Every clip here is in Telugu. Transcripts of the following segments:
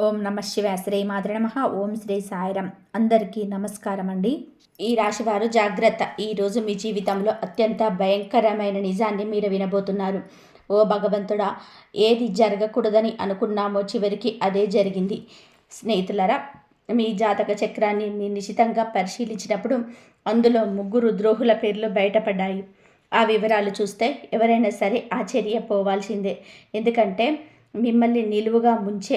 ఓం నమ శివాయ. శ్రీ మాతృ నమః. ఓం శ్రీ సాయిరం. అందరికీ నమస్కారం అండి. ఈ రాశివారు జాగ్రత్త. ఈరోజు మీ జీవితంలో అత్యంత భయంకరమైన నిజాన్ని మీరు వినబోతున్నారు. ఓ భగవంతుడా, ఏది జరగకూడదని అనుకున్నామో చివరికి అదే జరిగింది. స్నేహితులరా, మీ జాతక చక్రాన్ని మీ నిశితంగా పరిశీలించినప్పుడు అందులో 3 ద్రోహుల పేర్లు బయటపడ్డాయి. ఆ వివరాలు చూస్తే ఎవరైనా సరే ఆశ్చర్యపోవాల్సిందే. ఎందుకంటే మిమ్మల్ని నిలువుగా ముంచే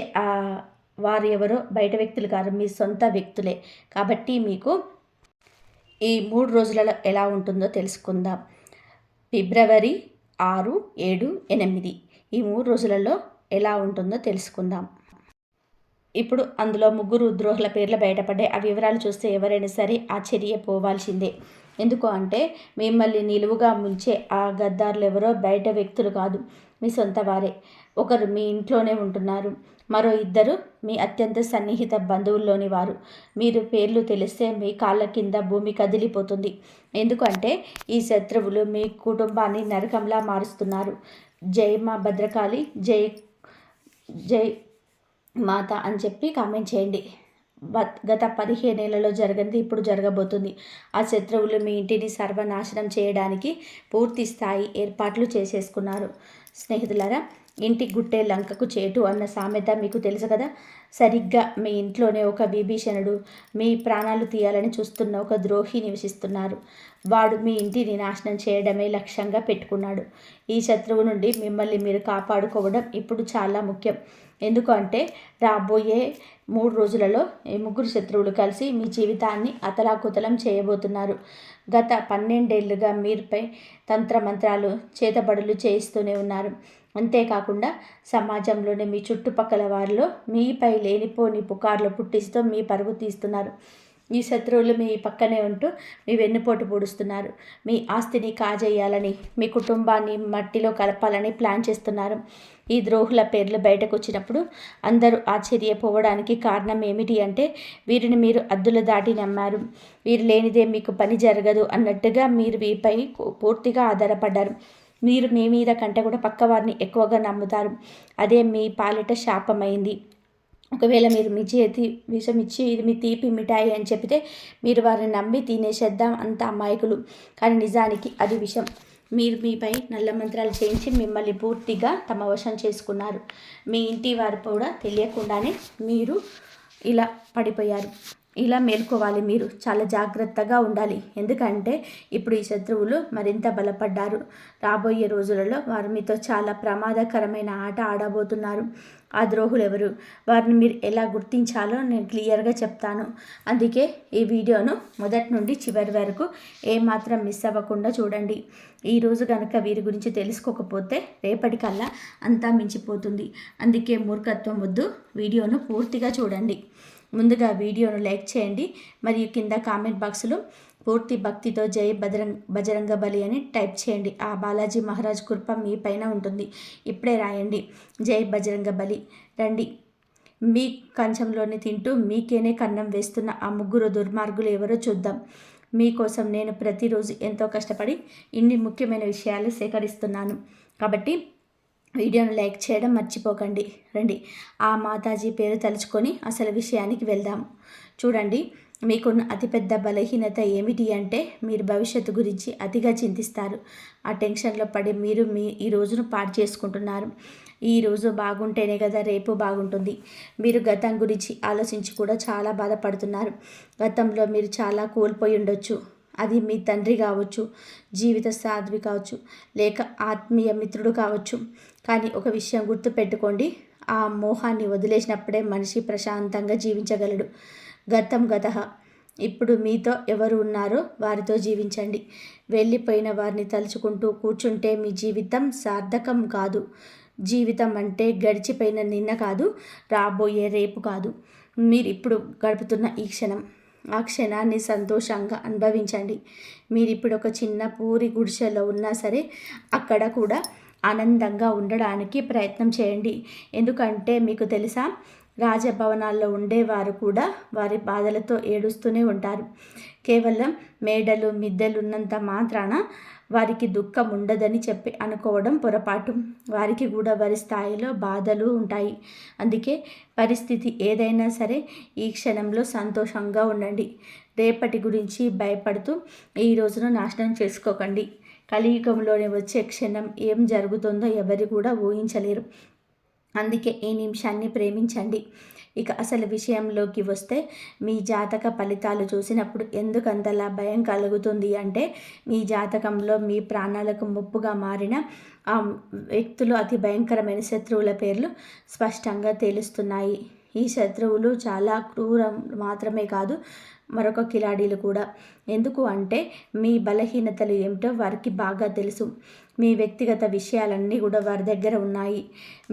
వారు ఎవరో బయట వ్యక్తులు కాదు, మీ సొంత వ్యక్తులే. కాబట్టి మీకు ఈ 3 రోజులలో ఎలా ఉంటుందో తెలుసుకుందాం. ఫిబ్రవరి 6, 7, 8 ఈ 3 రోజులలో ఎలా ఉంటుందో తెలుసుకుందాం. ఇప్పుడు అందులో 3 ద్రోహుల పేర్లు బయటపడ్డాయి. ఆ వివరాలు చూస్తే ఎవరైనా సరే ఆశ్చర్యపోవాల్సిందే. ఎందుకు అంటే మిమ్మల్ని నిలువుగా ముంచే ఆ గద్దారులు ఎవరో బయట వ్యక్తులు కాదు, మీ సొంత వారే. ఒకరు మీ ఇంట్లోనే ఉంటున్నారు, మరో 2 మీ అత్యంత సన్నిహిత బంధువుల్లోని వారు. మీరు పేర్లు తెలిస్తే మీ కాళ్ళ కింద భూమి కదిలిపోతుంది. ఎందుకంటే ఈ శత్రువులు మీ కుటుంబాన్ని నరకంలా మారుస్తున్నారు. జై మా భద్రకాళి, జై జై మాత అని చెప్పి కామెంట్ చేయండి. గత 15 ఏళ్లలో జరగనిది ఇప్పుడు జరగబోతుంది. ఆ శత్రువులు మీ ఇంటిని సర్వనాశనం చేయడానికి పూర్తి స్థాయి ఏర్పాట్లు చేసేసుకున్నారు. స్నేహితులారా, ఇంటి గుట్టే లంకకు చేటు అన్న సామెత మీకు తెలుసు కదా. సరిగ్గా మీ ఇంట్లోనే ఒక విభీషణుడు, మీ ప్రాణాలు తీయాలని చూస్తున్న ఒక ద్రోహి నివసిస్తున్నారు. వాడు మీ ఇంటిని నాశనం చేయడమే లక్ష్యంగా పెట్టుకున్నాడు. ఈ శత్రువు నుండి మిమ్మల్ని మీరు కాపాడుకోవడం ఇప్పుడు చాలా ముఖ్యం. ఎందుకంటే రాబోయే 3 రోజులలో ఈ 3 శత్రువులు కలిసి మీ జీవితాన్ని అతలాకుతలం చేయబోతున్నారు. గత 12 ఏళ్లుగా మీరుపై తంత్రమంత్రాలు, చేతబడులు చేయిస్తూనే ఉన్నారు. అంతేకాకుండా సమాజంలోని మీ చుట్టుపక్కల వారిలో మీపై లేనిపోని పుకార్లు పుట్టిస్తూ మీ పరువు తీస్తున్నారు. ఈ శత్రువులు మీ పక్కనే ఉంటూ మీ వెన్నుపోటు పొడుస్తున్నారు. మీ ఆస్తిని కాజేయాలని, మీ కుటుంబాన్ని మట్టిలో కలపాలని ప్లాన్ చేస్తున్నారు. ఈ ద్రోహుల పేర్లు బయటకు వచ్చినప్పుడు అందరూ ఆశ్చర్యపోవడానికి కారణం ఏమిటి అంటే, వీరిని మీరు అద్దుల దాటి నమ్మారు. వీరు లేనిదే మీకు పని జరగదు అన్నట్టుగా మీరు వీరిపై పూర్తిగా ఆధారపడ్డారు. మీరు మీ మీద కంటే కూడా పక్కవారిని ఎక్కువగా నమ్ముతారు. అదే మీ పాలిట శాపమైంది. ఒకవేళ మీరు మీ చేతి విషం ఇచ్చి ఇది మీ తీపి మిఠాయి అని చెప్తే మీరు వారిని నమ్మి తినేసేద్దాం, అంత అమాయకులు. కానీ నిజానికి అది విషం. మీరు మీపై నల్ల మంత్రాలు చేయించి మిమ్మల్ని పూర్తిగా తమ వశం చేసుకున్నారు. మీ ఇంటి వారు కూడా తెలియకుండానే మీరు ఇలా పడిపోయారు. ఇలా మేల్కోవాలి. మీరు చాలా జాగ్రత్తగా ఉండాలి. ఎందుకంటే ఇప్పుడు ఈ శత్రువులు మరింత బలపడ్డారు. రాబోయే రోజులలో వారు మీతో చాలా ప్రమాదకరమైన ఆట ఆడబోతున్నారు. ఆ ద్రోహులు ఎవరు, వారిని మీరు ఎలా గుర్తించాలో నేను క్లియర్గా చెప్తాను. అందుకే ఈ వీడియోను మొదటి నుండి చివరి వరకు ఏమాత్రం మిస్ అవ్వకుండా చూడండి. ఈరోజు కనుక వీరి గురించి తెలుసుకోకపోతే రేపటికల్లా అంతా మించిపోతుంది. అందుకే మూర్ఖత్వం వద్దు, వీడియోను పూర్తిగా చూడండి. ముందుగా వీడియోను లైక్ చేయండి మరియు కింద కామెంట్ బాక్స్లో పూర్తి భక్తితో జై బజరంగ బలి అని టైప్ చేయండి. ఆ బాలాజీ మహారాజ్ కృప మీ పైన ఉంటుంది. ఇప్పుడే రాయండి, జై బజరంగ బలి. రండి, మీ కంచంలోని తింటూ మీకేనే కన్నం వేస్తున్న ఆ 3 దుర్మార్గులు ఎవరో చూద్దాం. మీకోసం నేను ప్రతిరోజు ఎంతో కష్టపడి ఇన్ని ముఖ్యమైన విషయాలు సేకరిస్తున్నాను. కాబట్టి వీడియోను లైక్ చేయడం మర్చిపోకండి. రండి, ఆ మాతాజీ పేరు తలుచుకొని అసలు విషయానికి వెళ్దాం. చూడండి, మీకున్న అతిపెద్ద బలహీనత ఏమిటి అంటే మీరు భవిష్యత్తు గురించి అతిగా చింతిస్తారు. ఆ టెన్షన్లో పడి మీరు ఈ రోజును పాడు చేసుకుంటున్నారు. ఈ రోజు బాగుంటేనే కదా రేపు బాగుంటుంది. మీరు గతం గురించి ఆలోచించి కూడా చాలా బాధపడుతున్నారు. గతంలో మీరు చాలా కోల్పోయి ఉండొచ్చు. అది మీ తండ్రి కావచ్చు, జీవిత సాధ్వి కావచ్చు, లేక ఆత్మీయ మిత్రుడు కావచ్చు. కానీ ఒక విషయం గుర్తుపెట్టుకోండి, ఆ మోహాన్ని వదిలేసినప్పుడే మనిషి ప్రశాంతంగా జీవించగలడు. గతం గతః. ఇప్పుడు మీతో ఎవరు ఉన్నారో వారితో జీవించండి. వెళ్ళిపోయిన వారిని తలుచుకుంటూ కూర్చుంటే మీ జీవితం సార్థకం కాదు. జీవితం అంటే గడిచిపోయిన నిన్న కాదు, రాబోయే రేపు కాదు, మీరు ఇప్పుడు గడుపుతున్న ఈ క్షణం. ఆ క్షణాన్ని సంతోషంగా అనుభవించండి. మీరు ఇప్పుడు ఒక చిన్న పూరి గుడిసెలో ఉన్నా సరే అక్కడ కూడా ఆనందంగా ఉండడానికి ప్రయత్నం చేయండి. ఎందుకంటే మీకు తెలుసా, రాజభవనాల్లో ఉండేవారు కూడా వారి బాధలతో ఏడుస్తూనే ఉంటారు. కేవలం మేడలు మిద్దెలు ఉన్నంత మాత్రాన వారికి దుఃఖం ఉండదని చెప్పి అనుకోవడం పొరపాటు. వారికి కూడా వారి స్థాయిలో బాధలు ఉంటాయి. అందుకే పరిస్థితి ఏదైనా సరే ఈ క్షణంలో సంతోషంగా ఉండండి. రేపటి గురించి భయపడుతూ ఈ రోజును నాశనం చేసుకోకండి. కలియుగంలోనే వచ్చే క్షణం ఏం జరుగుతుందో ఎవరు కూడా ఊహించలేరు. అందుకే ఈ నిమిషాన్ని ప్రేమించండి. ఇక అసలు విషయంలోకి వస్తే మీ జాతక ఫలితాలు చూసినప్పుడు ఎందుకంతలా భయం కలుగుతుంది అంటే, మీ జాతకంలో మీ ప్రాణాలకు ముప్పుగా మారిన ఆ వ్యక్తులు అతి భయంకరమైన శత్రువుల పేర్లు స్పష్టంగా తెలుస్తున్నాయి. ఈ శత్రువులు చాలా క్రూరం మాత్రమే కాదు, మరొక కిలాడీలు కూడా. ఎందుకు అంటే మీ బలహీనతలు ఏమిటో వారికి బాగా తెలుసు. మీ వ్యక్తిగత విషయాలన్నీ కూడా వారి దగ్గర ఉన్నాయి.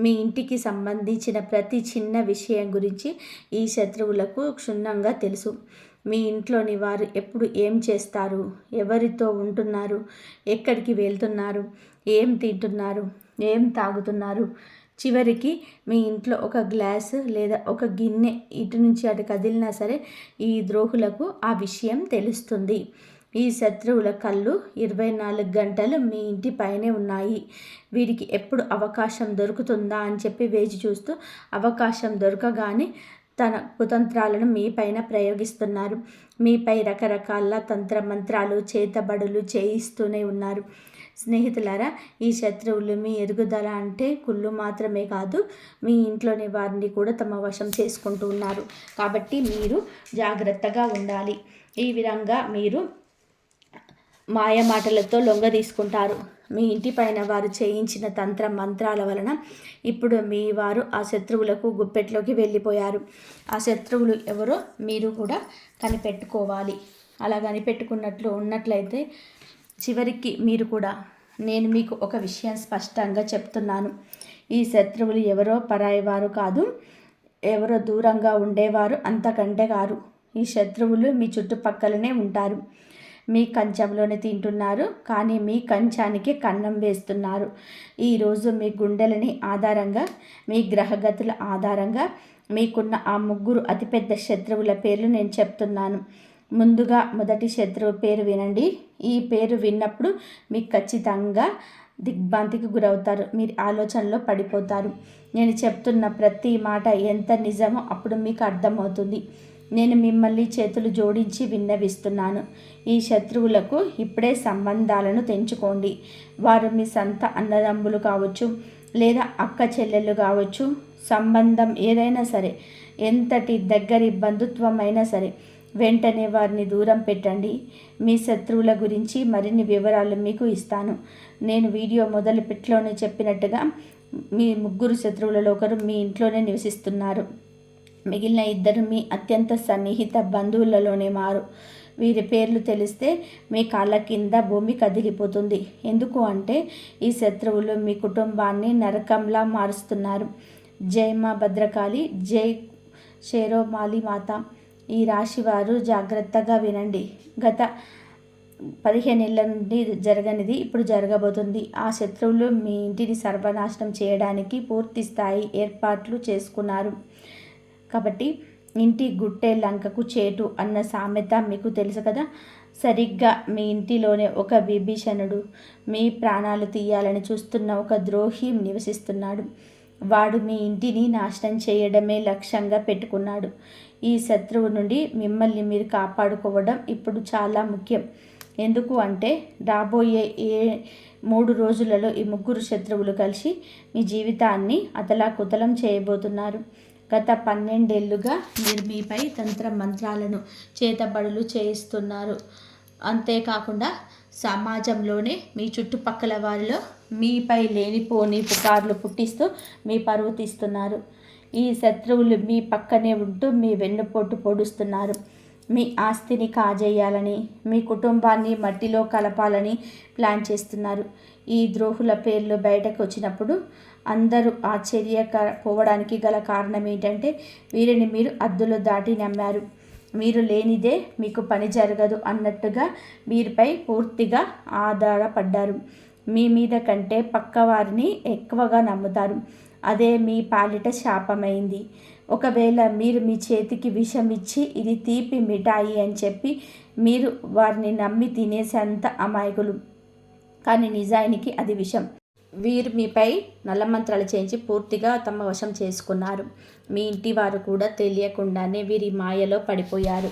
మీ ఇంటికి సంబంధించిన ప్రతి చిన్న విషయం గురించి ఈ శత్రువులకు క్షుణ్ణంగా తెలుసు. మీ ఇంట్లోని వారు ఎప్పుడు ఏం చేస్తారు, ఎవరితో ఉంటున్నారు, ఎక్కడికి వెళ్తున్నారు, ఏం తింటున్నారు, ఏం తాగుతున్నారు, చివరికి మీ ఇంట్లో ఒక గ్లాసు లేదా ఒక గిన్నె ఇటు నుంచి అటు కదిలినా సరే ఈ ద్రోహులకు ఆ విషయం తెలుస్తుంది. ఈ శత్రువుల కళ్ళు 24 గంటలు మీ ఇంటి పైనే ఉన్నాయి. వీరికి ఎప్పుడు అవకాశం దొరుకుతుందా అని చెప్పి వేచి చూస్తూ అవకాశం దొరకగానే తన కుతంత్రాలను మీపైన ప్రయోగిస్తున్నారు. మీపై రకరకాల తంత్రమంత్రాలు చేతబడులు చేయిస్తూనే ఉన్నారు. స్నేహితులారా, ఈ శత్రువులు మీ ఎదుగుదల అంటే కుళ్ళు మాత్రమే కాదు, మీ ఇంట్లోని వారిని కూడా తమ వశం చేసుకుంటూ ఉన్నారు. కాబట్టి మీరు జాగ్రత్తగా ఉండాలి. ఈ విధంగా మీరు మాయమాటలతో లొంగ తీసుకుంటారు. మీ ఇంటి పైన వారు చేయించిన తంత్ర మంత్రాల వలన ఇప్పుడు మీ వారు ఆ శత్రువులకు గుప్పెట్లోకి వెళ్ళిపోయారు. ఆ శత్రువులు ఎవరో మీరు కూడా కనిపెట్టుకోవాలి. అలా కనిపెట్టుకున్నట్లు ఉన్నట్లయితే చివరికి మీరు కూడా, నేను మీకు ఒక విషయం స్పష్టంగా చెప్తున్నాను. ఈ శత్రువులు ఎవరో పరాయి వారు కాదు, ఎవరో దూరంగా ఉండేవారు అంతకంటే కారు. ఈ శత్రువులు మీ చుట్టుపక్కలనే ఉంటారు. మీ కంచంలోనే తింటున్నారు, కానీ మీ కంచానికి కన్నం వేస్తున్నారు. ఈరోజు మీ గుండెలని ఆధారంగా, మీ గ్రహగతుల ఆధారంగా మీకున్న ఆ 3 అతిపెద్ద శత్రువుల పేర్లు నేను చెప్తున్నాను. ముందుగా మొదటి శత్రువు పేరు వినండి. ఈ పేరు విన్నప్పుడు మీకు ఖచ్చితంగా దిగ్భ్రాంతికి గురవుతారు. మీరు ఆలోచనలో పడిపోతారు. నేను చెప్తున్న ప్రతి మాట ఎంత నిజమో అప్పుడు మీకు అర్థమవుతుంది. నేను మిమ్మల్ని చేతులు జోడించి విన్నవిస్తున్నాను. ఈ శత్రువులకు ఇప్పుడే సంబంధాలను తెంచుకోండి. వారు మీ సొంత అన్నదమ్ములు కావచ్చు, లేదా అక్క చెల్లెళ్ళు కావచ్చు. సంబంధం ఏదైనా సరే, ఎంతటి దగ్గరి బంధుత్వమైనా సరే, వెంటనే వారిని దూరం పెట్టండి. మీ శత్రువుల గురించి మరిన్ని వివరాలు మీకు ఇస్తాను. నేను వీడియో మొదలుపెట్లోనే చెప్పినట్టుగా మీ 3 శత్రువులలో ఒకరు మీ ఇంట్లోనే నివసిస్తున్నారు. మిగిలిన 2 మీ అత్యంత సన్నిహిత బంధువులలోనే మారు. వీరి పేర్లు తెలిస్తే మీ కాళ్ళ కింద భూమి కదిలిపోతుంది. ఎందుకు అంటే ఈ శత్రువులు మీ కుటుంబాన్ని నరకంలా మారుస్తున్నారు. జై మా భద్రకాళి, జై షేరోమాలి మాత. ఈ రాశివారు జాగ్రత్తగా వినండి. గత 15 ఏళ్ల నుండి జరగనిది ఇప్పుడు జరగబోతుంది. ఆ శత్రువులు మీ ఇంటిని సర్వనాశనం చేయడానికి పూర్తి స్థాయి ఏర్పాట్లు చేసుకున్నారు. కాబట్టి ఇంటి గుట్టే లంకకు చేటు అన్న సామెత మీకు తెలుసు కదా. సరిగ్గా మీ ఇంటిలోనే ఒక విభీషణుడు, మీ ప్రాణాలు తీయాలని చూస్తున్న ఒక ద్రోహి నివసిస్తున్నాడు. వాడు మీ ఇంటిని నాశనం చేయడమే లక్ష్యంగా పెట్టుకున్నాడు. ఈ శత్రువు నుండి మిమ్మల్ని మీరు కాపాడుకోవడం ఇప్పుడు చాలా ముఖ్యం. ఎందుకు అంటే రాబోయే 3 రోజులలో ఈ 3 శత్రువులు కలిసి మీ జీవితాన్ని అతలాకుతలం చేయబోతున్నారు. గత 12 ఏళ్లుగా మీరు మీపై తంత్ర మంత్రాలను చేతబడులు చేయిస్తున్నారు. అంతేకాకుండా సమాజంలోనే మీ చుట్టుపక్కల వారిలో మీపై లేనిపోని పుకార్లు పుట్టిస్తూ మీ పరువు తీస్తున్నారు. ఈ శత్రువులు మీ పక్కనే ఉంటూ మీ వెన్నుపోటు పొడుస్తున్నారు. మీ ఆస్తిని కాజేయాలని, మీ కుటుంబాన్ని మట్టిలో కలపాలని ప్లాన్ చేస్తున్నారు. ఈ ద్రోహుల పేర్లు బయటకు వచ్చినప్పుడు అందరూ ఆశ్చర్యపోవడానికి గల కారణం ఏంటంటే వీరిని మీరు అద్దులు దాటి నమ్మారు. మీరు లేనిదే మీకు పని జరగదు అన్నట్టుగా వీరిపై పూర్తిగా ఆధారపడ్డారు. మీ మీద కంటే పక్కవారిని ఎక్కువగా నమ్ముతారు. అదే మీ పాలిట శాపమైంది. ఒకవేళ మీరు మీ చేతికి విషం ఇచ్చి ఇది తీపి మిఠాయి అని చెప్పి మీరు వారిని నమ్మి తినేసేంత అమాయకులు. కానీ నిజానికి అది విషం. వీరు మీపై నల్లమంత్రాలు చేయించి పూర్తిగా తమ వశం చేసుకున్నారు. మీ ఇంటి వారు కూడా తెలియకుండానే వీరి మాయలో పడిపోయారు.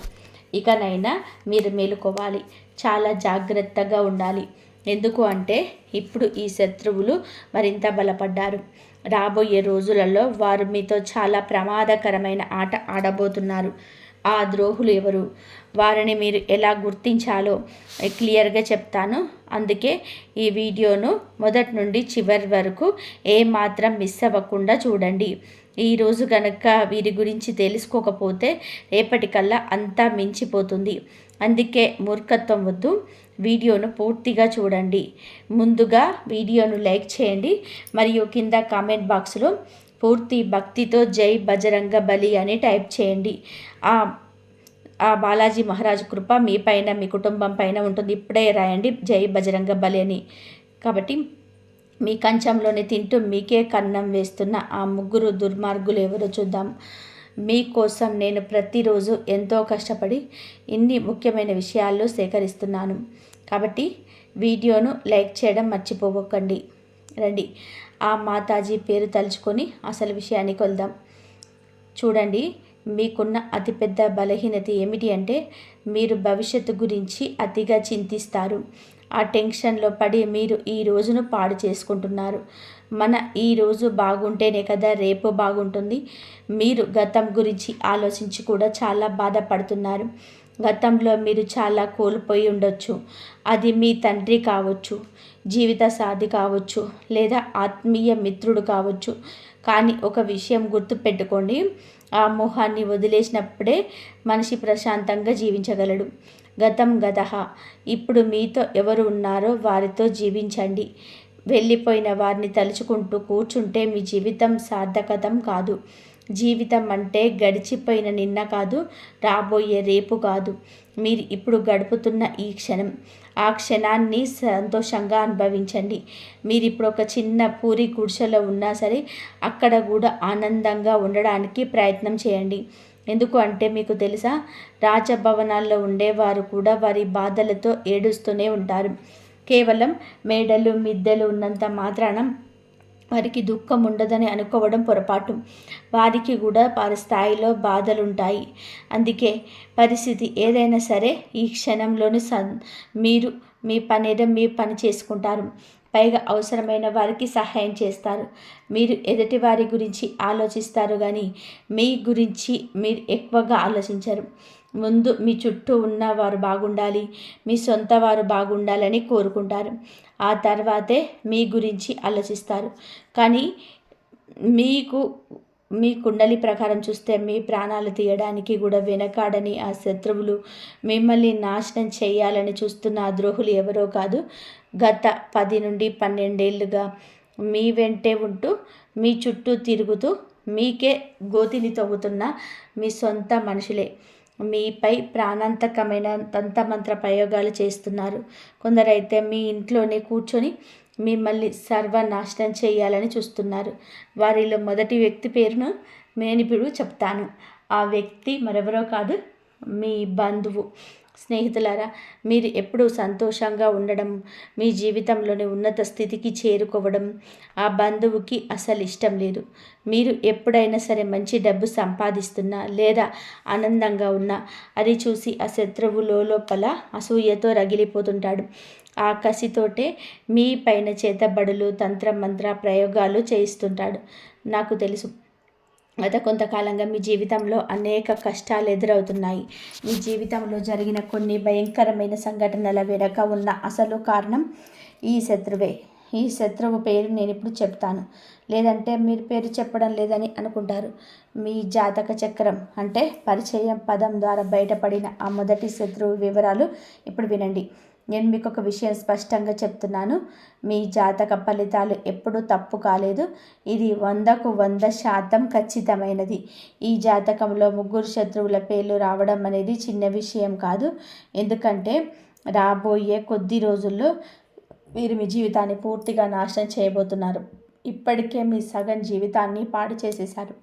ఇకనైనా మీరు మేలుకోవాలి, చాలా జాగ్రత్తగా ఉండాలి. ఎందుకు అంటే ఇప్పుడు ఈ శత్రువులు మరింత బలపడ్డారు. రాబోయే రోజులలో వారు మీతో చాలా ప్రమాదకరమైన ఆట ఆడబోతున్నారు. ఆ ద్రోహులు ఎవరు, వారిని మీరు ఎలా గుర్తించాలో క్లియర్గా చెప్తాను. అందుకే ఈ వీడియోను మొదటి నుండి చివరి వరకు ఏమాత్రం మిస్ అవ్వకుండా చూడండి. ఈరోజు కనుక వీరి గురించి తెలుసుకోకపోతే రేపటికల్లా అంతా మించిపోతుంది. అందుకే మూర్ఖత్వం వద్దు, వీడియోను పూర్తిగా చూడండి. ముందుగా వీడియోను లైక్ చేయండి మరియు కింద కామెంట్ బాక్స్లో పూర్తి భక్తితో జై బజరంగ బలి అని టైప్ చేయండి. ఆ బాలాజీ మహారాజు కృప మీ పైన, మీ కుటుంబం పైన ఉంటుంది. ఇప్పుడే రాయండి జై బజరంగ బలి అని. కాబట్టి మీ కంచంలోనే తింటూ మీకే కన్నం వేస్తున్న ఆ ముగ్గురు దుర్మార్గులు ఎవరో చూద్దాం. మీకోసం నేను ప్రతిరోజు ఎంతో కష్టపడి ఇన్ని ముఖ్యమైన విషయాలు సేకరిస్తున్నాను. కాబట్టి వీడియోను లైక్ చేయడం మర్చిపోకండి. రండి ఆ మాతాజీ పేరు తలుచుకొని అసలు విషయానికి వెళ్దాం. చూడండి, మీకున్న అతిపెద్ద బలహీనత ఏమిటి అంటే మీరు భవిష్యత్తు గురించి అతిగా చింతిస్తారు. ఆ టెన్షన్లో పడి మీరు ఈ రోజును పాడు చేసుకుంటున్నారు. మన ఈ రోజు బాగుంటేనే కదా రేపు బాగుంటుంది. మీరు గతం గురించి ఆలోచించి కూడా చాలా బాధపడుతున్నారు. గతంలో మీరు చాలా కోల్పోయి ఉండొచ్చు. అది మీ తండ్రి కావచ్చు, జీవిత సాథి కావచ్చు, లేదా ఆత్మీయ మిత్రుడు కావచ్చు. కానీ ఒక విషయం గుర్తుపెట్టుకోండి, ఆ మోహాన్ని వదిలేసినప్పుడే మనిషి ప్రశాంతంగా జీవించగలడు. గతం గతః. ఇప్పుడు మీతో ఎవరు ఉన్నారో వారితో జీవించండి. వెళ్ళిపోయిన వారిని తలుచుకుంటూ కూర్చుంటే మీ జీవితం సార్థకతం కాదు. జీవితం అంటే గడిచిపోయిన నిన్న కాదు, రాబోయే రేపు కాదు, మీరు ఇప్పుడు గడుపుతున్న ఈ క్షణం. ఆ క్షణాన్ని సంతోషంగా అనుభవించండి. మీరు ఇప్పుడు ఒక చిన్న పూరి గుడిసెలో ఉన్నా సరే అక్కడ కూడా ఆనందంగా ఉండడానికి ప్రయత్నం చేయండి. ఎందుకు అంటే మీకు తెలుసా, రాజభవనాల్లో ఉండేవారు కూడా వారి బాధలతో ఏడుస్తూనే ఉంటారు. కేవలం మేడలు మిద్దెలు ఉన్నంత మాత్రాన వారికి దుఃఖం ఉండదని అనుకోవడం పొరపాటు. వారికి కూడా వారి స్థాయిలో బాధలుంటాయి. అందుకే పరిస్థితి ఏదైనా సరే ఈ క్షణంలోని మీరు మీ పనేదో మీ పని చేసుకుంటారు. పైగా అవసరమైన వారికి సహాయం చేస్తారు. మీరు ఎదుటి వారి గురించి ఆలోచిస్తారు కానీ మీ గురించి మీరు ఎక్కువగా ఆలోచించరు. ముందు మీ చుట్టూ ఉన్న వారు బాగుండాలి, మీ సొంత వారు బాగుండాలని కోరుకుంటారు. ఆ తర్వాతే మీ గురించి ఆలోచిస్తారు. కానీ మీ కుండలి ప్రకారం చూస్తే మీ ప్రాణాలు తీయడానికి కూడా వెనకాడని ఆ శత్రువులు, మిమ్మల్ని నాశనం చేయాలని చూస్తున్న ఆ ద్రోహులు ఎవరో కాదు, గత 10 నుండి 12 ఏళ్ళుగా మీ వెంటే ఉంటూ మీ చుట్టూ తిరుగుతూ మీకే గోతిని తవ్వుతున్న మీ సొంత మనుషులే. మీపై ప్రాణాంతకమైన తంత్రమంత్ర ప్రయోగాలు చేస్తున్నారు. కొందరైతే మీ ఇంట్లోనే కూర్చొని మిమ్మల్ని సర్వనాశనం చేయాలని చూస్తున్నారు. వారిలో మొదటి వ్యక్తి పేరును నేను ఇప్పుడు చెప్తాను. ఆ వ్యక్తి మరెవరో కాదు, మీ బంధువు. స్నేహితులారా, మీరు ఎప్పుడూ సంతోషంగా ఉండడం, మీ జీవితంలోని ఉన్నత స్థితికి చేరుకోవడం ఆ బంధువుకి అసలు ఇష్టం లేదు. మీరు ఎప్పుడైనా సరే మంచి డబ్బు సంపాదిస్తున్నా లేదా ఆనందంగా ఉన్నా అది చూసి ఆ శత్రువు లోపల అసూయతో రగిలిపోతుంటాడు. ఆ కసితోటే మీ పైన చేతబడులు, తంత్రమంత్ర ప్రయోగాలు చేయిస్తుంటాడు. నాకు తెలుసు, గత కొంతకాలంగా మీ జీవితంలో అనేక కష్టాలు ఎదురవుతున్నాయి. మీ జీవితంలో జరిగిన కొన్ని భయంకరమైన సంఘటనల వెనుక ఉన్న అసలు కారణం ఈ శత్రువే. ఈ శత్రువు పేరు నేను ఇప్పుడు చెప్తాను, లేదంటే మీరు పేరు చెప్పడం లేదని అనుకుంటారు. మీ జాతక చక్రం అంటే పరిచయం పదం ద్వారా బయటపడిన ఆ మొదటి శత్రువు వివరాలు ఇప్పుడు వినండి. నేను మీకు ఒక విషయం స్పష్టంగా చెప్తున్నాను, మీ జాతక ఫలితాలు ఎప్పుడూ తప్పు కాలేదు. ఇది 100కు 100% ఖచ్చితమైనది. ఈ జాతకంలో ముగ్గురు శత్రువుల పేర్లు రావడం అనేది చిన్న విషయం కాదు. ఎందుకంటే రాబోయే కొద్ది రోజుల్లో మీరు మీ జీవితాన్ని పూర్తిగా నాశనం చేయబోతున్నారు. ఇప్పటికే మీ సగం జీవితాన్ని పాడు చేసేశారు.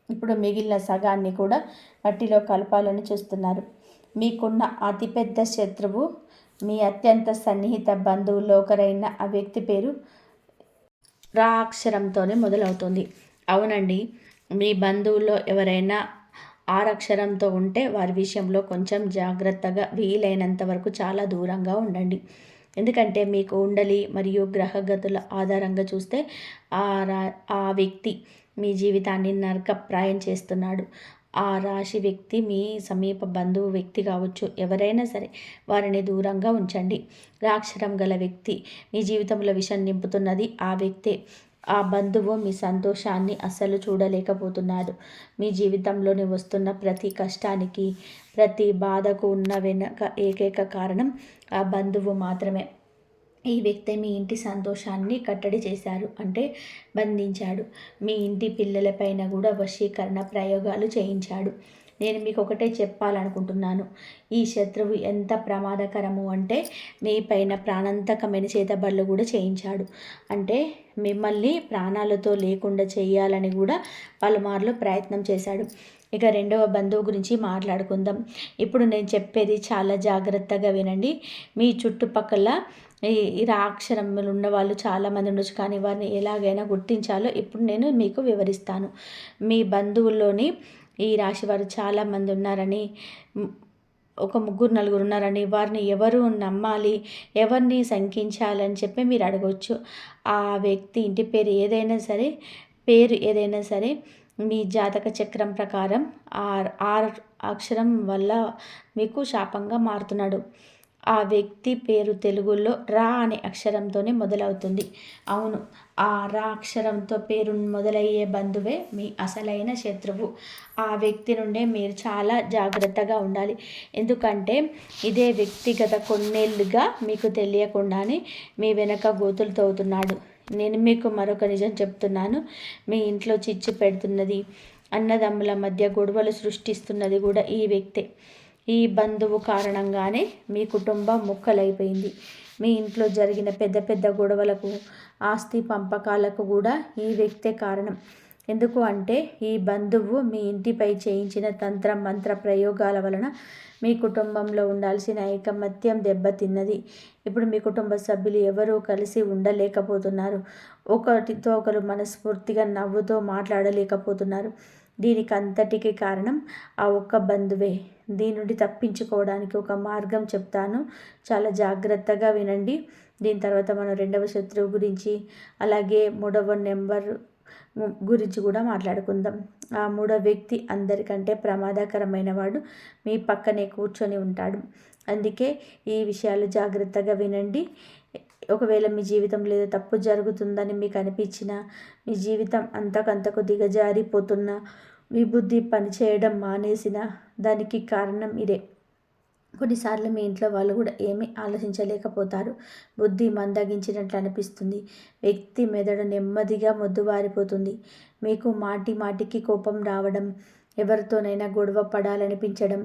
ఇప్పుడు మిగిలిన సగాన్ని కూడా మట్టిలో కలపాలని చూస్తున్నారు. మీకున్న అతిపెద్ద శత్రువు మీ అత్యంత సన్నిహిత బంధువుల్లో ఒకరైన ఆ వ్యక్తి పేరు రా అక్షరంతోనే మొదలవుతుంది. అవునండి, మీ బంధువుల్లో ఎవరైనా ఆరక్షరంతో ఉంటే వారి విషయంలో కొంచెం జాగ్రత్తగా, వీలైనంత వరకు చాలా దూరంగా ఉండండి. ఎందుకంటే మీ కుండలి మరియు గ్రహగతుల ఆధారంగా చూస్తే ఆ రా ఆ వ్యక్తి మీ జీవితాన్ని నరకప్రాయం చేస్తున్నాడు. ఆ రాశి వ్యక్తి మీ సమీప బంధువు వ్యక్తి కావచ్చు, ఎవరైనా సరే వారిని దూరంగా ఉంచండి. రాక్షరం గల వ్యక్తి మీ జీవితంలో విషం నింపుతున్నది ఆ వ్యక్తే. ఆ బంధువు మీ సంతోషాన్ని అస్సలు చూడలేకపోతున్నాడు. మీ జీవితంలోని వస్తున్న ప్రతి కష్టానికి, ప్రతి బాధకు ఉన్న వెనక ఏకైక కారణం ఆ బంధువు మాత్రమే. ఈ వ్యక్తి మీ ఇంటి సంతోషాన్ని కట్టడి చేశారు, అంటే బంధించాడు. మీ ఇంటి పిల్లలపైన కూడా వశీకరణ ప్రయోగాలు చేయించాడు. నేను మీకు ఒకటే చెప్పాలనుకుంటున్నాను. ఈ శత్రువు ఎంత ప్రమాదకరము అంటే మీ పైన ప్రాణాంతకమైన చేతబడులు కూడా చేయించాడు. అంటే మిమ్మల్ని ప్రాణాలతో లేకుండా చేయాలని కూడా పలుమార్లు ప్రయత్నం చేశాడు. ఇక రెండవ బంధువు గురించి మాట్లాడుకుందాం. ఇప్పుడు నేను చెప్పేది చాలా జాగ్రత్తగా వినండి. మీ చుట్టుపక్కల ఈ అక్షరములు ఉన్న వాళ్ళు చాలామంది ఉండొచ్చు, కానీ వారిని ఎలాగైనా గుర్తించాలో ఇప్పుడు నేను మీకు వివరిస్తాను. మీ బంధువుల్లోని ఈ రాశి వారు చాలామంది ఉన్నారని, ఒక ముగ్గురు నలుగురు ఉన్నారని, వారిని ఎవరు నమ్మాలి, ఎవరిని శంకించాలని చెప్పి మీరు అడగవచ్చు. ఆ వ్యక్తి ఇంటి పేరు ఏదైనా సరే మీ జాతక చక్రం ప్రకారం ఆ అక్షరం వల్ల మీకు శాపంగా మారుతున్నాడు. ఆ వ్యక్తి పేరు తెలుగులో రా అనే అక్షరంతోనే మొదలవుతుంది. అవును, ఆ రా అక్షరంతో పేరు మొదలయ్యే బంధువే మీ అసలైన శత్రువు. ఆ వ్యక్తి నుండే మీరు చాలా జాగ్రత్తగా ఉండాలి. ఎందుకంటే ఇదే వ్యక్తి గత కొన్నేళ్ళుగా మీకు తెలియకుండానే మీ వెనక గోతులు తవ్వుతున్నాడు. నేను మీకు మరొక నిజం చెప్తున్నాను. మీ ఇంట్లో చిచ్చు పెడుతున్నది, అన్నదమ్ముల మధ్య గొడవలు సృష్టిస్తున్నది కూడా ఈ వ్యక్తే. ఈ బంధువు కారణంగానే మీ కుటుంబం ముక్కలైపోయింది. మీ ఇంట్లో జరిగిన పెద్ద పెద్ద గొడవలకు, ఆస్తి పంపకాలకు కూడా ఈ వ్యక్తే కారణం. ఎందుకు అంటే ఈ బంధువు మీ ఇంటిపై చేయించిన తంత్ర మంత్ర ప్రయోగాల వలన మీ కుటుంబంలో ఉండాల్సిన ఐకమత్యం దెబ్బతిన్నది. ఇప్పుడు మీ కుటుంబ సభ్యులు ఎవరూ కలిసి ఉండలేకపోతున్నారు. ఒకటితో ఒకరు మనస్ఫూర్తిగా నవ్వుతో మాట్లాడలేకపోతున్నారు. దీనికి అంతటికి కారణం ఆ ఒక్క బంధువే. దీని నుండి తప్పించుకోవడానికి ఒక మార్గం చెప్తాను, చాలా జాగ్రత్తగా వినండి. దీని తర్వాత మనం రెండవ శత్రువు గురించి, అలాగే మూడవ నెంబర్ గురించి కూడా మాట్లాడుకుందాం. ఆ మూడో వ్యక్తి అందరికంటే ప్రమాదకరమైన వాడు మీ పక్కనే కూర్చొని ఉంటాడు. అందుకే ఈ విషయాలు జాగ్రత్తగా వినండి. ఒకవేళ మీ జీవితంలో ఏదో తప్పు జరుగుతుందని మీకు అనిపించినా, మీ జీవితం అంతకంతకు దిగజారిపోతున్నా, మీ బుద్ధి పనిచేయడం మానేసిన, దానికి కారణం ఇదే. కొన్నిసార్లు మీ ఇంట్లో వాళ్ళు కూడా ఏమీ ఆలోచించలేకపోతారు. బుద్ధి మందగించినట్లు అనిపిస్తుంది. వ్యక్తి మెదడు నెమ్మదిగా మొద్దుబారిపోతుంది. మీకు మాటి మాటికి కోపం రావడం, ఎవరితోనైనా గొడవ పడాలనిపించడం,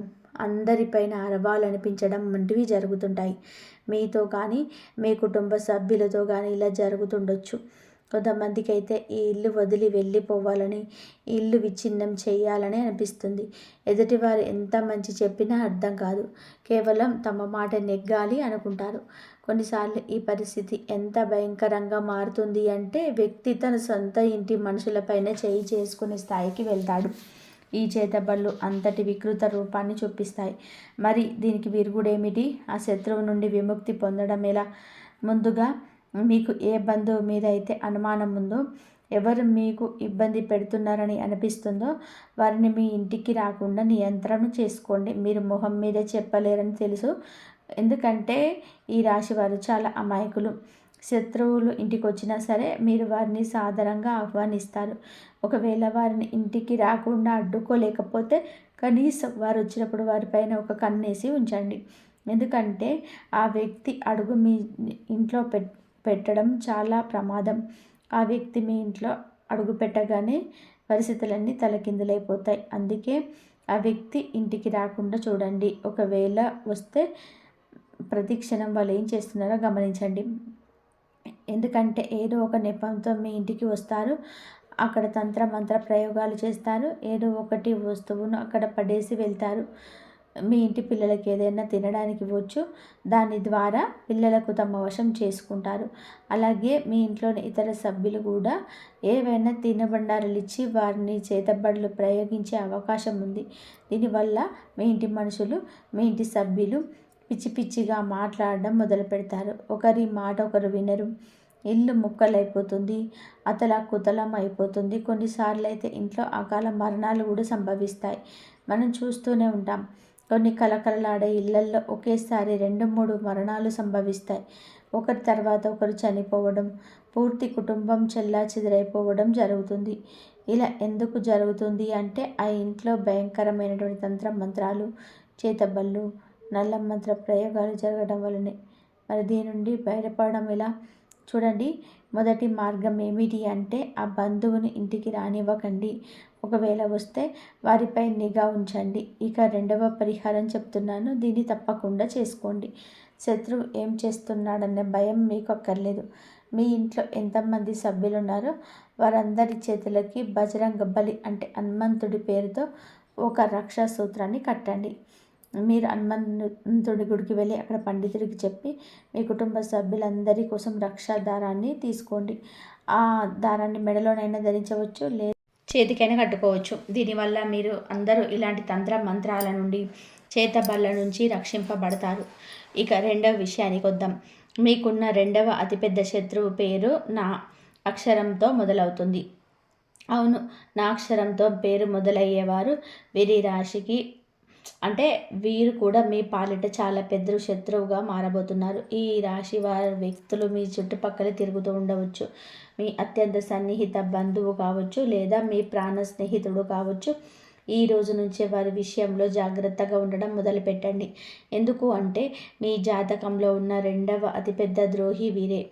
అందరిపైన అరవాలనిపించడం వంటివి జరుగుతుంటాయి. మీతో కానీ, మీ కుటుంబ సభ్యులతో కానీ ఇలా జరుగుతుండొచ్చు. కొంతమందికి అయితే ఈ ఇల్లు వదిలి వెళ్ళిపోవాలని, ఈ ఇల్లు విచ్ఛిన్నం చేయాలని అనిపిస్తుంది. ఎదుటివారు ఎంత మంచి చెప్పినా అర్థం కాదు. కేవలం తమ మాట నెగ్గాలి అనుకుంటారు. కొన్నిసార్లు ఈ పరిస్థితి ఎంత భయంకరంగా మారుతుంది అంటే వ్యక్తి తన సొంత ఇంటి మనుషులపైన చేయి చేసుకునే స్థాయికి వెళ్తాడు. ఈ చేతబళ్ళు అంతటి వికృత రూపాన్ని చూపిస్తాయి. మరి దీనికి విరుగుడేమిటి? ఆ శత్రువు నుండి విముక్తి పొందడం ఎలా? ముందుగా మీకు ఏ బంధువు మీద అయితే అనుమానం ఉందో, ఎవరు మీకు ఇబ్బంది పెడుతున్నారని అనిపిస్తుందో వారిని మీ ఇంటికి రాకుండా నియంత్రణ చేసుకోండి. మీరు మొహం మీద చెప్పలేరని తెలుసు, ఎందుకంటే ఈ రాశి వారు చాలా అమాయకులు. శత్రువులు ఇంటికి వచ్చినా సరే మీరు వారిని సాదరంగా ఆహ్వానిస్తారు. ఒకవేళ వారిని ఇంటికి రాకుండా అడ్డుకోలేకపోతే కనీసం వారు వచ్చినప్పుడు వారిపైన ఒక కన్నేసి ఉంచండి. ఎందుకంటే ఆ వ్యక్తి అడుగు మీ ఇంట్లో పెట్టడం చాలా ప్రమాదం. ఆ వ్యక్తి మీ ఇంట్లో అడుగు పెట్టగానే పరిస్థితులన్నీ తలకిందులైపోతాయి. అందుకే ఆ వ్యక్తి ఇంటికి రాకుండా చూడండి. ఒకవేళ వస్తే ప్రతి క్షణం వాళ్ళు ఏం చేస్తున్నారో గమనించండి. ఎందుకంటే ఏదో ఒక నెపంతో మీ ఇంటికి వస్తారు. అక్కడ తంత్ర మంత్ర ప్రయోగాలు చేస్తారు. ఏదో ఒకటి వస్తువును అక్కడ పడేసి వెళ్తారు. మీ ఇంటి పిల్లలకి ఏదైనా తినడానికి ఇవ్వచ్చు. దాని ద్వారా పిల్లలకు తమ వశం చేసుకుంటారు. అలాగే మీ ఇంట్లోని ఇతర సభ్యులు కూడా ఏవైనా తినబండారాలు ఇచ్చి వారిని చేతబడులు ప్రయోగించే అవకాశం ఉంది. దీనివల్ల మీ ఇంటి మనుషులు, మీ ఇంటి సభ్యులు పిచ్చి పిచ్చిగా మాట్లాడడం మొదలు పెడతారు. ఒకరి మాట ఒకరు వినరు. ఇల్లు ముక్కలైపోతుంది, అతలాకుతలం అయిపోతుంది. కొన్నిసార్లు అయితే ఇంట్లో అకాల మరణాలు కూడా సంభవిస్తాయి. మనం చూస్తూనే ఉంటాం. కొన్ని కలకలలాడే ఇళ్లల్లో ఒకేసారి 2-3 మరణాలు సంభవిస్తాయి. ఒకరి తర్వాత ఒకరు చనిపోవడం, పూర్తి కుటుంబం చెల్లాచెదరైపోవడం జరుగుతుంది. ఇలా ఎందుకు జరుగుతుంది అంటే ఆ ఇంట్లో భయంకరమైనటువంటి తంత్ర మంత్రాలు, చేతబళ్ళు, నల్ల మంత్ర ప్రయోగాలు జరగడం వల్లనే. మరి దీని నుండి బయటపడడం ఎలా? చూడండి, మొదటి మార్గం ఏమిటి అంటే ఆ బంధువుని ఇంటికి రానివ్వకండి. ఒకవేళ వస్తే వారిపై నిఘా ఉంచండి. ఇక రెండవ పరిహారం చెప్తున్నాను, దీన్ని తప్పకుండా చేసుకోండి. శత్రువు ఏం చేస్తున్నాడనే భయం మీకు అక్కర్లేదు. మీ ఇంట్లో ఎంతమంది సభ్యులు ఉన్నారో వారందరి చేతులకి బజరంగ బలి అంటే హనుమంతుడి పేరుతో ఒక రక్షా సూత్రాన్ని కట్టండి. మీరు హనుమంతుడి గుడికి వెళ్ళి అక్కడ పండితుడికి చెప్పి మీ కుటుంబ సభ్యులందరి కోసం రక్షా దారాన్ని తీసుకోండి. ఆ దారాన్ని మెడలోనైనా ధరించవచ్చు, లేదా చేతికైనా కట్టుకోవచ్చు. దీనివల్ల మీరు అందరూ ఇలాంటి తంత్ర మంత్రాల నుండి, చేతబళ్ళ నుంచి రక్షింపబడతారు. ఇక రెండవ విషయానికి వద్దాం. మీకున్న రెండవ అతిపెద్ద శత్రువు పేరు నా అక్షరంతో మొదలవుతుంది. అవును, నా అక్షరంతో పేరు మొదలయ్యేవారు వీరి రాశికి అంటే వీరు కూడా మీ పాలిట చాలా పెద్ద శత్రువుగా మారబోతున్నారు. ఈ రాశి వారి వ్యక్తులు మీ చుట్టుపక్కల తిరుగుతూ ఉండవచ్చు. మీ అత్యంత సన్నిహిత బంధువు కావచ్చు, లేదా మీ ప్రాణ స్నేహితుడు కావచ్చు. ఈ రోజు నుంచే వారి విషయంలో జాగ్రత్తగా ఉండడం మొదలుపెట్టండి. ఎందుకు అంటే మీ జాతకంలో ఉన్న రెండవ అతిపెద్ద ద్రోహి వీరే.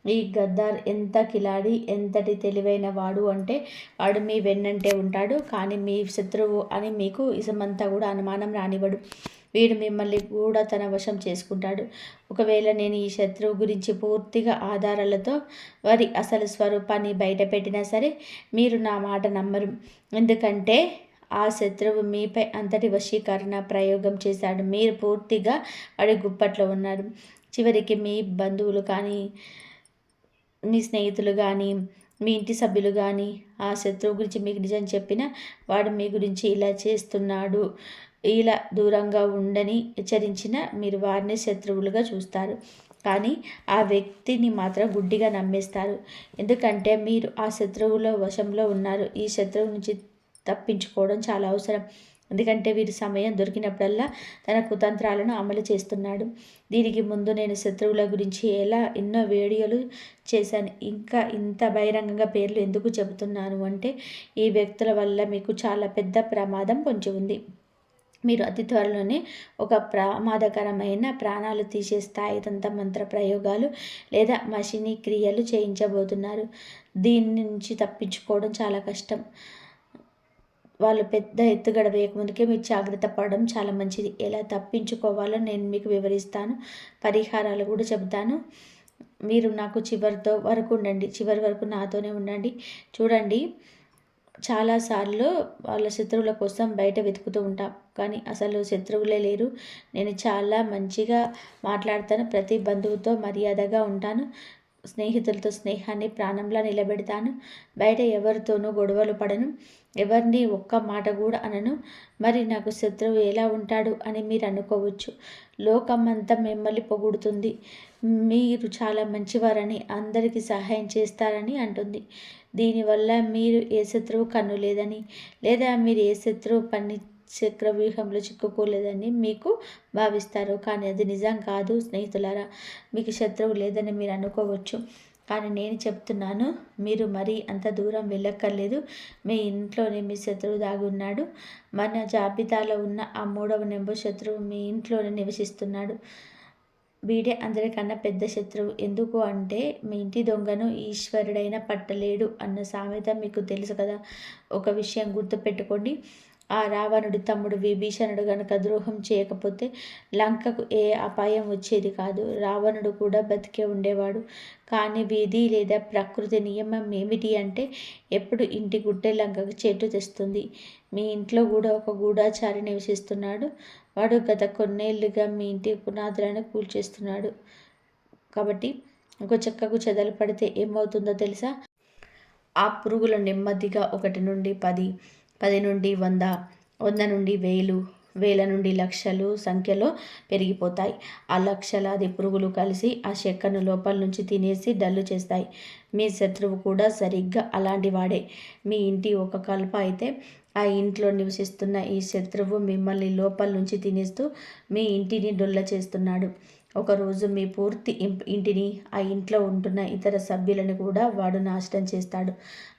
ఈ గద్దార్ ఎంత కిలాడి, ఎంతటి తెలివైన వాడు అంటే వాడు మీ వెన్నంటే ఉంటాడు, కానీ మీ శత్రువు అని మీకు ఇసమంతా కూడా అనుమానం రానివ్వడు. వీడు మిమ్మల్ని కూడా తన వశం చేసుకుంటాడు. ఒకవేళ నేను ఈ శత్రువు గురించి పూర్తిగా ఆధారాలతో వారి అసలు స్వరూపాన్ని బయట పెట్టినా సరే మీరు నా మాట నమ్మరు. ఎందుకంటే ఆ శత్రువు మీపై అంతటి వశీకరణ ప్రయోగం చేశాడు. మీరు పూర్తిగా వాడి గుప్పట్లో ఉన్నారు. చివరికి మీ బంధువులు కానీ, మీ స్నేహితులు కానీ, మీ ఇంటి సభ్యులు కానీ ఆ శత్రువు గురించి మీకు నిజం చెప్పిన వాడు మీ గురించి ఇలా చేస్తున్నాడు, ఇలా దూరంగా ఉండని హెచ్చరించిన మీరు వారిని శత్రువులుగా చూస్తారు. కానీ ఆ వ్యక్తిని మాత్రం గుడ్డిగా నమ్మేస్తారు. ఎందుకంటే మీరు ఆ శత్రువుల వశంలో ఉన్నారు. ఈ శత్రువు నుంచి తప్పించుకోవడం చాలా అవసరం. ఎందుకంటే వీరి సమయం దొరికినప్పుడల్లా తన కుతంత్రాలను అమలు చేస్తున్నాడు. దీనికి ముందు నేను శత్రువుల గురించి ఎన్నో వీడియోలు చేశాను. ఇంకా ఇంత బహిరంగంగా పేర్లు ఎందుకు చెబుతున్నాను అంటే ఈ వ్యక్తుల వల్ల మీకు చాలా పెద్ద ప్రమాదం పొంచి ఉంది. మీరు అతి త్వరలోనే ఒక ప్రమాదకరమైన ప్రాణాలు తీసే స్థాయి మంత్ర ప్రయోగాలు లేదా మషినీ క్రియలు చేయించబోతున్నారు. దీని నుంచి తప్పించుకోవడం చాలా కష్టం. వాళ్ళు పెద్ద ఎత్తుగడ వేయకముందుకే మీరు జాగ్రత్త పడడం చాలా మంచిది. ఎలా తప్పించుకోవాలో నేను మీకు వివరిస్తాను, పరిహారాలు కూడా చెబుతాను. మీరు నాకు చివరి వరకు నాతోనే ఉండండి. చూడండి, చాలాసార్లు వాళ్ళ శత్రువుల కోసం బయట వెతుకుతూ ఉంటాం, కానీ అసలు శత్రువులే లేరు. నేను చాలా మంచిగా మాట్లాడతాను, ప్రతి బంధువుతో మర్యాదగా ఉంటాను, స్నేహితులతో స్నేహాన్ని ప్రాణంలా నిలబెడతాను, బయట ఎవరితోనూ గొడవలు పడను, ఎవరిని ఒక్క మాట కూడా అనను. మరి నాకు శత్రువు ఎలా ఉంటాడు అని మీరు అనుకోవచ్చు. లోకమంతా మిమ్మల్ని పొగుడుతుంది, మీరు చాలా మంచివారని, అందరికీ సహాయం చేస్తారని అంటుంది. దీనివల్ల మీరు ఏ శత్రువు కన్ను లేదని, లేదా మీరు ఏ శత్రువు చక్రవ్యూహంలో చిక్కుకోలేదని మీకు భావిస్తారు. కానీ అది నిజం కాదు స్నేహితులారా. మీకు శత్రువు లేదని మీరు అనుకోవచ్చు, కానీ నేను చెప్తున్నాను, మీరు మరీ అంత దూరం వెళ్ళక్కర్లేదు. మీ ఇంట్లోనే మీ శత్రువు దాగి ఉన్నాడు. మన జాబితాలో ఉన్న ఆ 3వ నెంబర్ శత్రువు మీ ఇంట్లోనే నివసిస్తున్నాడు. వీడే అందరికన్నా పెద్ద శత్రువు. ఎందుకు అంటే మీ ఇంటి దొంగను ఈశ్వరుడైనా పట్టలేడు అన్న సామెత మీకు తెలుసు కదా. ఒక విషయం గుర్తుపెట్టుకోండి, ఆ రావణుడి తమ్ముడు విభీషణుడు గనక ద్రోహం చేయకపోతే లంకకు ఏ అపాయం వచ్చేది కాదు. రావణుడు కూడా బతికే ఉండేవాడు. కానీ విధి లేదా ప్రకృతి నియమం ఏమిటి అంటే ఎప్పుడు ఇంటి గుడ్డే లంకకు చేటు తెస్తుంది. మీ ఇంట్లో కూడా ఒక గూఢాచారి నివసిస్తున్నాడు. వాడు గత కొన్నేళ్లుగా మీ ఇంటి పునాదులను కూల్చేస్తున్నాడు. కాబట్టి ఒక చెక్కకు చెదలు పడితే ఏమవుతుందో తెలుసా? ఆ పురుగులు నెమ్మదిగా 1 నుండి 10, 10 నుండి 100, 100 నుండి 1000, 1000 నుండి లక్షలు సంఖ్యలో పెరిగిపోతాయి. ఆ లక్షలాది పురుగులు కలిసి ఆ చెక్కను లోపల నుంచి తినేసి డల్లు చేస్తాయి. మీ శత్రువు కూడా సరిగ్గా అలాంటి వాడే. మీ ఇంటి ఒక కలప అయితే ఆ ఇంట్లో నివసిస్తున్న ఈ శత్రువు మిమ్మల్ని లోపల నుంచి తినేస్తూ మీ ఇంటిని డొల్ల చేస్తున్నాడు. ఒకరోజు మీ పూర్తి ఇంటిని, ఆ ఇంట్లో ఉంటున్న ఇతర సభ్యులను కూడా వాడు నాశనం చేస్తాడు.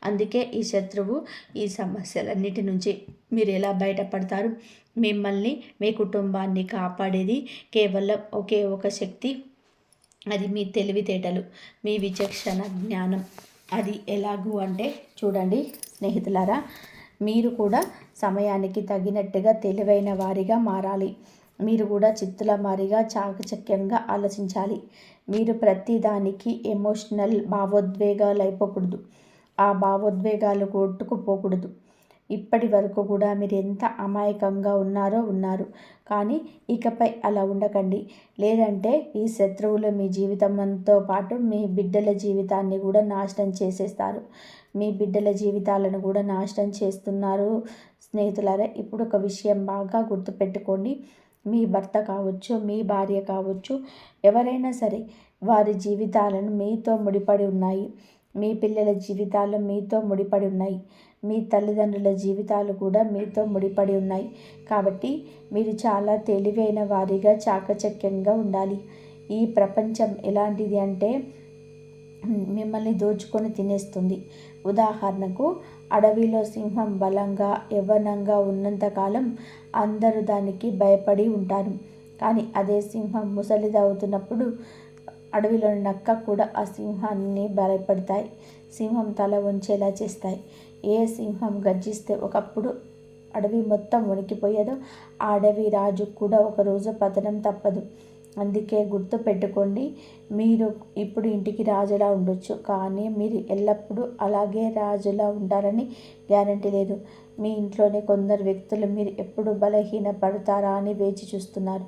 అందుకే ఈ శత్రువు, ఈ సమస్యలన్నిటి నుంచి మీరు ఎలా బయటపడతారు? మిమ్మల్ని, మీ కుటుంబాన్ని కాపాడేది కేవలం ఒకే ఒక శక్తి. అది మీ తెలివితేటలు, మీ విచక్షణ జ్ఞానం. అది ఎలాగూ అంటే చూడండి స్నేహితులారా, మీరు కూడా సమయానికి తగినట్టుగా తెలివైన వారిగా మారాలి. మీరు కూడా చిత్తుల మారిగా చాకచక్యంగా ఆలోచించాలి. మీరు ప్రతిదానికి ఎమోషనల్ భావోద్వేగాలు అయిపోకూడదు. ఆ భావోద్వేగాలు కొట్టుకుపోకూడదు. ఇప్పటి వరకు కూడా మీరు ఎంత అమాయకంగా ఉన్నారు. కానీ ఇకపై అలా ఉండకండి. లేదంటే ఈ శత్రువులు మీ జీవితంతో పాటు మీ బిడ్డల జీవితాన్ని కూడా నాశనం చేసేస్తారు. మీ బిడ్డల జీవితాలను కూడా నాశనం చేస్తున్నారు. స్నేహితులారా, ఇప్పుడు ఒక విషయం బాగా గుర్తుపెట్టుకోండి. మీ భర్త కావచ్చు, మీ భార్య కావచ్చు, ఎవరైనా సరే వారి జీవితాలను మీతో ముడిపడి ఉన్నాయి. మీ పిల్లల జీవితాలు మీతో ముడిపడి ఉన్నాయి. మీ తల్లిదండ్రుల జీవితాలు కూడా మీతో ముడిపడి ఉన్నాయి. కాబట్టి మీరు చాలా తెలివైన వారిగా చాకచక్యంగా ఉండాలి. ఈ ప్రపంచం ఎలాంటిది అంటే మిమ్మల్ని దోచుకొని తినేస్తుంది. ఉదాహరణకు, అడవిలో సింహం బలంగా యవ్వనంగా ఉన్నంతకాలం అందరూ దానికి భయపడి ఉంటారు. కానీ అదే సింహం ముసలిదవుతున్నప్పుడు అడవిలోని నక్క కూడా ఆ సింహాన్ని భయపడతాయి. సింహం తల వంచేలా చేస్తాయి. ఏ సింహం గర్జిస్తే ఒకప్పుడు అడవి మొత్తం వణికిపోయేదో ఆ అడవి రాజు కూడా ఒకరోజు పతనం తప్పదు. అందుకే గుర్తు పెట్టుకోండి, మీరు ఇప్పుడు ఇంటికి రాజులా ఉండొచ్చు, కానీ మీరు ఎల్లప్పుడూ అలాగే రాజులా ఉంటారని గ్యారంటీ లేదు. మీ ఇంట్లోనే కొందరు వ్యక్తులు మీరు ఎప్పుడు బలహీన పడతారా అని వేచి చూస్తున్నారు.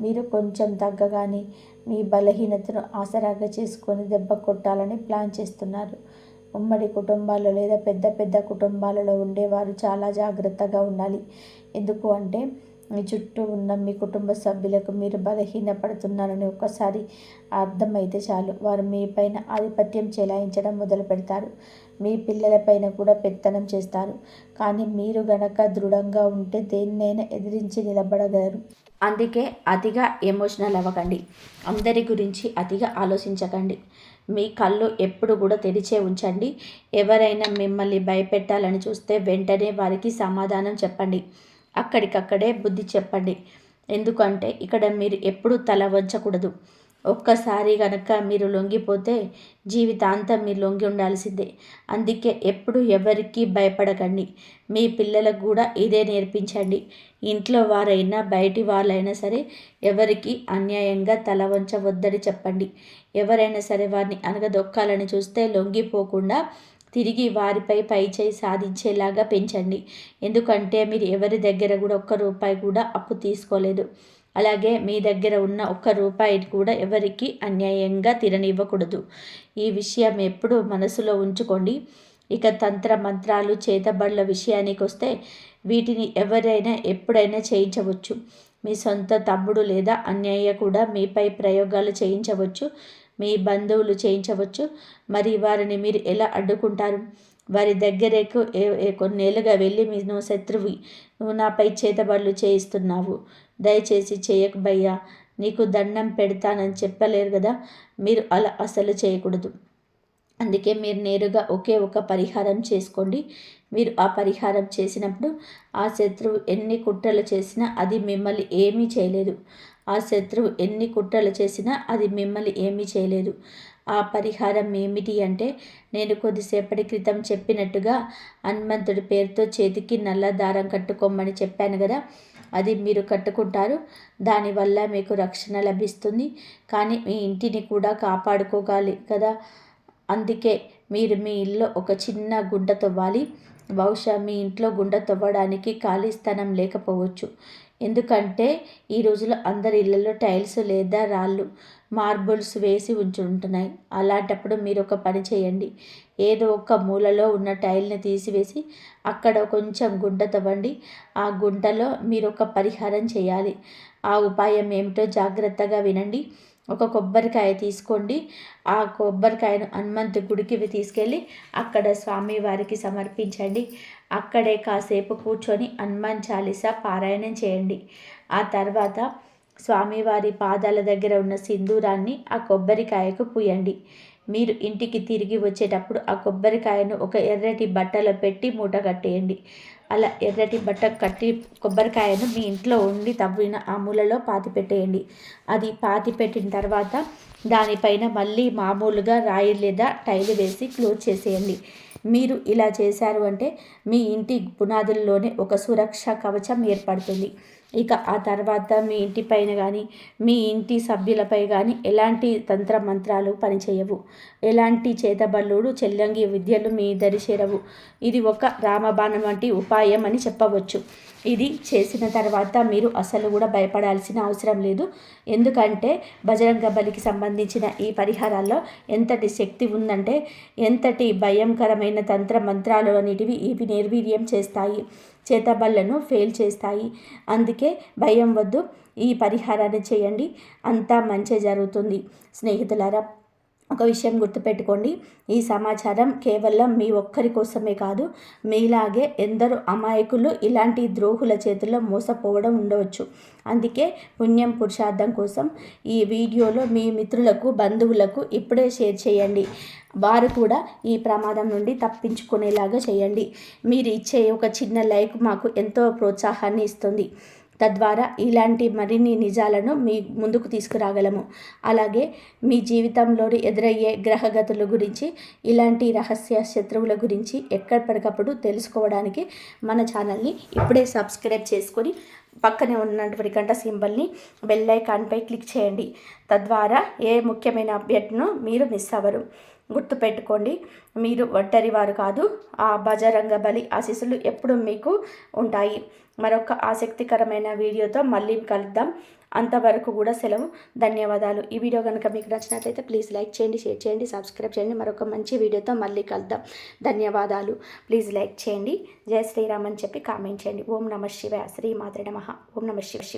మీరు కొంచెం తగ్గగానే మీ బలహీనతను ఆసరాగా చేసుకొని దెబ్బ కొట్టాలని ప్లాన్ చేస్తున్నారు. ఉమ్మడి కుటుంబాల్లో లేదా పెద్ద పెద్ద కుటుంబాలలో ఉండేవారు చాలా జాగ్రత్తగా ఉండాలి. ఎందుకు అంటే మీ చుట్టూ ఉన్న మీ కుటుంబ సభ్యులకు మీరు బలహీనపడుతున్నారని ఒక్కసారి అర్థమైతే చాలు, వారు మీ పైన ఆధిపత్యం చెలాయించడం మొదలు పెడతారు. మీ పిల్లలపైన కూడా పెత్తనం చేస్తారు. కానీ మీరు గనక దృఢంగా ఉంటే దేన్నైనా ఎదిరించి నిలబడగలరు. అందుకే అతిగా ఎమోషనల్ అవ్వకండి. అందరి గురించి అతిగా ఆలోచించకండి. మీ కళ్ళు ఎప్పుడు కూడా తెరిచే ఉంచండి. ఎవరైనా మిమ్మల్ని భయపెట్టాలని చూస్తే వెంటనే వారికి సమాధానం చెప్పండి. అక్కడికక్కడే బుద్ధి చెప్పండి. ఎందుకంటే ఇక్కడ మీరు ఎప్పుడూ తల వంచకూడదు. ఒక్కసారి గనక మీరు లొంగిపోతే జీవితాంతం మీరు లొంగి ఉండాల్సిందే. అందుకే ఎప్పుడు ఎవరికి భయపడకండి. మీ పిల్లలకు కూడా ఇదే నేర్పించండి. ఇంట్లో వారైనా బయటి వాళ్ళైనా సరే ఎవరికి అన్యాయంగా తల వంచవద్దని చెప్పండి. ఎవరైనా సరే వారిని అనగదొక్కాలని చూస్తే లొంగిపోకుండా తిరిగి వారిపై పైచేయి సాధించేలాగా పెంచండి. ఎందుకంటే మీరు ఎవరి దగ్గర కూడా ఒక్క రూపాయి కూడా అప్పు తీసుకోలేదు. అలాగే మీ దగ్గర ఉన్న ఒక్క రూపాయి కూడా ఎవరికి అన్యాయంగా తిరనివ్వకూడదు. ఈ విషయం ఎప్పుడూ మనసులో ఉంచుకోండి. ఇక తంత్ర మంత్రాలు, చేతబడుల విషయానికి వస్తే వీటిని ఎవరైనా ఎప్పుడైనా చేయించవచ్చు. మీ సొంత తమ్ముడు లేదా అన్నయ్య కూడా మీపై ప్రయోగాలు చేయించవచ్చు. మీ బంధువులు చేయించవచ్చు. మరి వారిని మీరు ఎలా అడ్డుకుంటారు? వారి దగ్గరకు కొన్నేళ్ళుగా వెళ్ళి నువ్వు శత్రువి, నువ్వు నాపై చేతబడులు చేయిస్తున్నావు, దయచేసి చేయకు భయ్యా, నీకు దండం పెడతానని చెప్పలేరు కదా. మీరు అలా అసలు చేయకూడదు. అందుకే మీరు నేరుగా ఒకే ఒక పరిహారం చేసుకోండి. మీరు ఆ పరిహారం చేసినప్పుడు ఆ శత్రువు ఎన్ని కుట్రలు చేసినా అది మిమ్మల్ని ఏమీ చేయలేదు. ఆ శత్రువు ఎన్ని కుట్రలు చేసినా అది మిమ్మల్ని ఏమీ చేయలేదు. ఆ పరిహారం ఏమిటి అంటే, నేను కొద్దిసేపటి క్రితం చెప్పినట్టుగా హనుమంతుడి పేరుతో చేతికి నల్ల దారం కట్టుకోమని చెప్పాను కదా, అది మీరు కట్టుకుంటారు. దానివల్ల మీకు రక్షణ లభిస్తుంది. కానీ మీ ఇంటిని కూడా కాపాడుకోగాలి కదా, అందుకే మీరు మీ ఇల్లు ఒక చిన్న గుంట తవ్వాలి. బహుశా మీ ఇంట్లో గుంట తవ్వడానికి ఖాళీ స్థలం లేకపోవచ్చు. ఎందుకంటే ఈ రోజుల్లో అందరి ఇళ్లలో టైల్స్ లేదా రాళ్ళు, మార్బుల్స్ వేసి ఉంటున్నాయి. అలాంటప్పుడు మీరు ఒక పని చేయండి. ఏదో ఒక మూలలో ఉన్న టైల్ని తీసివేసి అక్కడ కొంచెం గుంట తవ్వండి. ఆ గుంటలో మీరు ఒక పరిహారం చేయాలి. ఆ ఉపాయం ఏమిటో జాగ్రత్తగా వినండి. ఒక కొబ్బరికాయ తీసుకోండి. ఆ కొబ్బరికాయను హనుమంతు గుడికి తీసుకెళ్ళి అక్కడ స్వామివారికి సమర్పించండి. అక్కడే కాసేపు కూర్చొని హనుమాన్ చాలీసా పారాయణం చేయండి. ఆ తర్వాత స్వామివారి పాదాల దగ్గర ఉన్న సింధూరాన్ని ఆ కొబ్బరికాయకు పూయండి. మీరు ఇంటికి తిరిగి వచ్చేటప్పుడు ఆ కొబ్బరికాయను ఒక ఎర్రటి బట్టలో పెట్టి మూట కట్టేయండి. అలా ఎర్రటి బట్ట కట్టి కొబ్బరికాయను మీ ఇంట్లో ఉండి తవ్విన ఆ మూలలో పాతి పెట్టేయండి. అది పాతి పెట్టిన తర్వాత దానిపైన మళ్ళీ మామూలుగా రాయి లేదా టైలు వేసి క్లోజ్ చేసేయండి. మీరు ఇలా చేశారు అంటే మీ ఇంటి పునాదుల్లోనే ఒక సురక్ష కవచం ఏర్పడుతుంది. ఇక ఆ తర్వాత మీ ఇంటిపైన కానీ మీ ఇంటి సభ్యులపై కానీ ఎలాంటి తంత్రమంత్రాలు పనిచేయవు. ఎలాంటి చేతబల్లుడు చెల్లంగి విద్యలు మీ దరి చేరవు. ఇది ఒక రామబాణం వంటి ఉపాయం అని చెప్పవచ్చు. ఇది చేసిన తర్వాత మీరు అసలు కూడా భయపడాల్సిన అవసరం లేదు. ఎందుకంటే బజరంగ బలికి సంబంధించిన ఈ పరిహారాల్లో ఎంతటి శక్తి ఉందంటే, ఎంతటి భయంకరమైన తంత్ర మంత్రాలు అనేటివి ఇవి నిర్వీర్యం చేస్తాయి, చేతబళ్లను ఫెయిల్ చేస్తాయి. అందుకే భయం వద్దు, ఈ పరిహారాన్ని చేయండి, అంతా మంచి జరుగుతుంది. స్నేహితులారా, ఒక విషయం గుర్తుపెట్టుకోండి. ఈ సమాచారం కేవలం మీ ఒక్కరి కోసమే కాదు, మీలాగే ఎందరో అమాయకులు ఇలాంటి ద్రోహుల చేతుల్లో మోసపోవడం ఉండవచ్చు. అందుకే పుణ్యం పురుషార్థం కోసం ఈ వీడియోలో మీ మిత్రులకు, బంధువులకు ఇప్పుడే షేర్ చేయండి. వారు కూడా ఈ ప్రమాదం నుండి తప్పించుకునేలాగా చేయండి. మీరు ఇచ్చే ఒక చిన్న లైక్ మాకు ఎంతో ప్రోత్సాహాన్ని ఇస్తుంది. తద్వారా ఇలాంటి మరిన్ని నిజాలను మీ ముందుకు తీసుకురాగలము. అలాగే మీ జీవితంలోని ఎదురయ్యే గ్రహగతుల గురించి, ఇలాంటి రహస్య శత్రువుల గురించి ఎక్కడికప్పుడు తెలుసుకోవడానికి మన ఛానల్ని ఇప్పుడే సబ్స్క్రైబ్ చేసుకొని పక్కనే ఉన్నటువంటి గంట సింబల్ని బెల్ ఐకాన్పై క్లిక్ చేయండి. తద్వారా ఏ ముఖ్యమైన అప్డేట్ను మీరు మిస్ అవ్వరు. గుర్తుపెట్టుకోండి, మీరు ఒంటరి వారు కాదు. ఆ బజరంగ బలి ఆశీస్సులు ఎప్పుడు మీకు ఉంటాయి. మరొక ఆసక్తికరమైన వీడియోతో మళ్ళీ కలుద్దాం. అంతవరకు కూడా సెలవు. ధన్యవాదాలు. ఈ వీడియో కనుక మీకు నచ్చినట్లయితే ప్లీజ్ లైక్ చేయండి, షేర్ చేయండి, సబ్స్క్రైబ్ చేయండి. మరొక మంచి వీడియోతో మళ్ళీ కలుద్దాం. ధన్యవాదాలు. ప్లీజ్ లైక్ చేయండి, జై శ్రీరామ్ అని చెప్పి కామెంట్ చేయండి. ఓం నమః శివాయ. శ్రీమాత్రే నమః. ఓం నమః శివాయ.